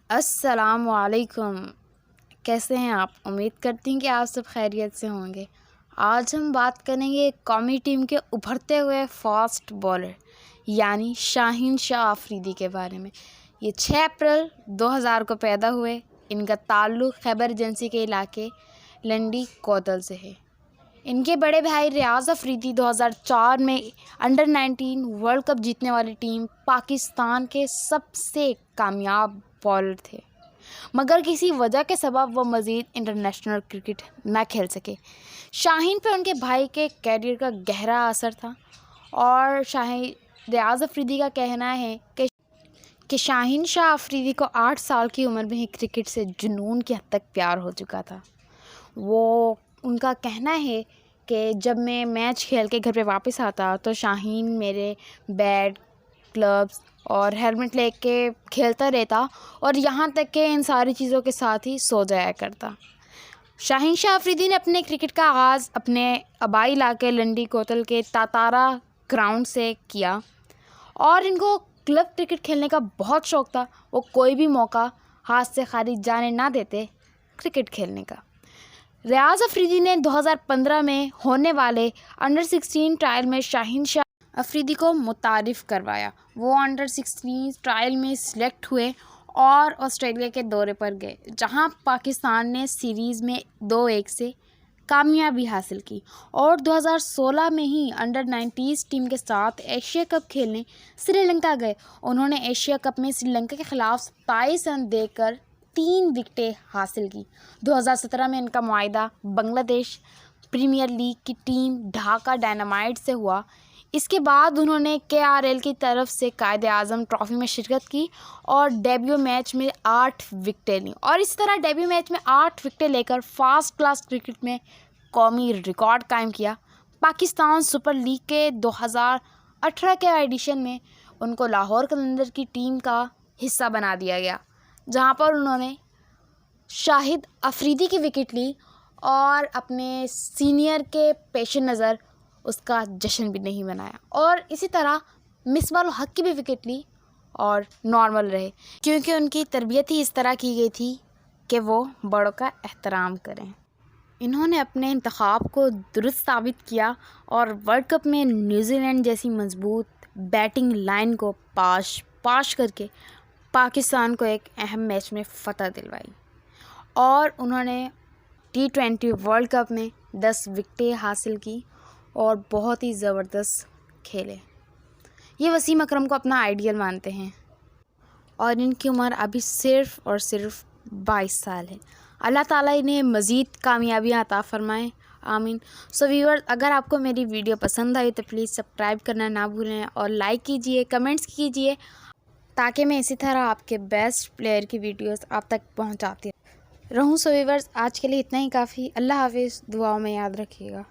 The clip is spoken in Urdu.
السلام علیکم، کیسے ہیں آپ؟ امید کرتی ہوں کہ آپ سب خیریت سے ہوں گے۔ آج ہم بات کریں گے قومی ٹیم کے ابھرتے ہوئے فاسٹ بالر یعنی شاہین شاہ آفریدی کے بارے میں۔ یہ 6 اپریل 2000 کو پیدا ہوئے۔ ان کا تعلق خیبر ایجنسی کے علاقے لنڈی کوتل سے ہے۔ ان کے بڑے بھائی ریاض آفریدی 2004 میں انڈر-19 ورلڈ کپ جیتنے والی ٹیم پاکستان کے سب سے کامیاب بالر تھے، مگر کسی وجہ کے سبب وہ مزید انٹرنیشنل کرکٹ نہ کھیل سکے۔ شاہین پہ ان کے بھائی کے کیریئر کا گہرا اثر تھا، اور ریاض آفریدی کا کہنا ہے کہ شاہین شاہ آفریدی کو 8 سال کی عمر میں ہی کرکٹ سے جنون کی حد تک پیار ہو چکا تھا۔ ان کا کہنا ہے کہ جب میں میچ کھیل کے گھر پہ واپس آتا تو شاہین میرے بیٹ، گلوز اور ہیلمٹ لے کے کھیلتا رہتا، اور یہاں تک کہ ان ساری چیزوں کے ساتھ ہی سو جایا کرتا۔ شاہین شاہ آفریدی نے اپنے کرکٹ کا آغاز اپنے آبائی علاقے لنڈی کوتل کے تاتارا گراؤنڈ سے کیا، اور ان کو کلب کرکٹ کھیلنے کا بہت شوق تھا۔ وہ کوئی بھی موقع ہاتھ سے خارج جانے نہ دیتے کرکٹ کھیلنے کا۔ ریاض آفریدی نے 2015 میں ہونے والے انڈر-16 ٹرائل میں شاہین شاہ آفریدی کو متعارف کروایا۔ وہ انڈر-16 ٹرائل میں سلیکٹ ہوئے اور آسٹریلیا کے دورے پر گئے، جہاں پاکستان نے سیریز میں 2-1 سے کامیابی حاصل کی، اور 2016 میں ہی انڈر-19 ٹیم کے ساتھ ایشیا کپ کھیلنے سری لنکا گئے۔ انہوں نے ایشیا کپ میں سری لنکا کے خلاف 27 رن دے کر 3 وکٹیں حاصل کی۔ 2017 میں ان کا معاہدہ بنگلہ دیش پریمیئر لیگ کی ٹیم ڈھاکہ ڈائنامائٹ سے ہوا۔ اس کے بعد انہوں نے KRL کی طرف سے قائد اعظم ٹرافی میں شرکت کی اور ڈیبیو میچ میں 8 وکٹیں لیں، اور اسی طرح ڈیبیو میچ میں 8 وکٹیں لے کر فرسٹ کلاس کرکٹ میں قومی ریکارڈ قائم کیا۔ پاکستان سپر لیگ کے 2018 کے ایڈیشن میں ان کو لاہور قلندر کی ٹیم کا حصہ بنا دیا گیا، جہاں پر انہوں نے شاہد آفریدی کی وکٹ لی، اور اپنے سینئر کے پیش نظر اس کا جشن بھی نہیں منایا، اور اسی طرح مصباح الحق کی بھی وکٹ لی اور نارمل رہے، کیونکہ ان کی تربیت ہی اس طرح کی گئی تھی کہ وہ بڑوں کا احترام کریں۔ انہوں نے اپنے انتخاب کو درست ثابت کیا اور ورلڈ کپ میں نیوزی لینڈ جیسی مضبوط بیٹنگ لائن کو پاش کر کے پاکستان کو ایک اہم میچ میں فتح دلوائی، اور انہوں نے T20 ورلڈ کپ میں 10 وکٹیں حاصل کی اور بہت ہی زبردست کھیلے۔ یہ وسیم اکرم کو اپنا آئیڈیل مانتے ہیں، اور ان کی عمر ابھی صرف اور صرف 22 سال ہے۔ اللہ تعالیٰ انہیں مزید کامیابیاں عطا فرمائیں، آمین۔ ویورز، اگر آپ کو میری ویڈیو پسند آئی تو پلیز سبسکرائب کرنا نہ بھولیں، اور لائک کیجئے، کمنٹس کیجئے، تاکہ میں اسی طرح آپ کے بیسٹ پلیئر کی ویڈیوز آپ تک پہنچاتی رہوں۔ ویورز، آج کے لیے اتنا ہی کافی۔ اللہ حافظ، دعاؤں میں یاد رکھیے گا۔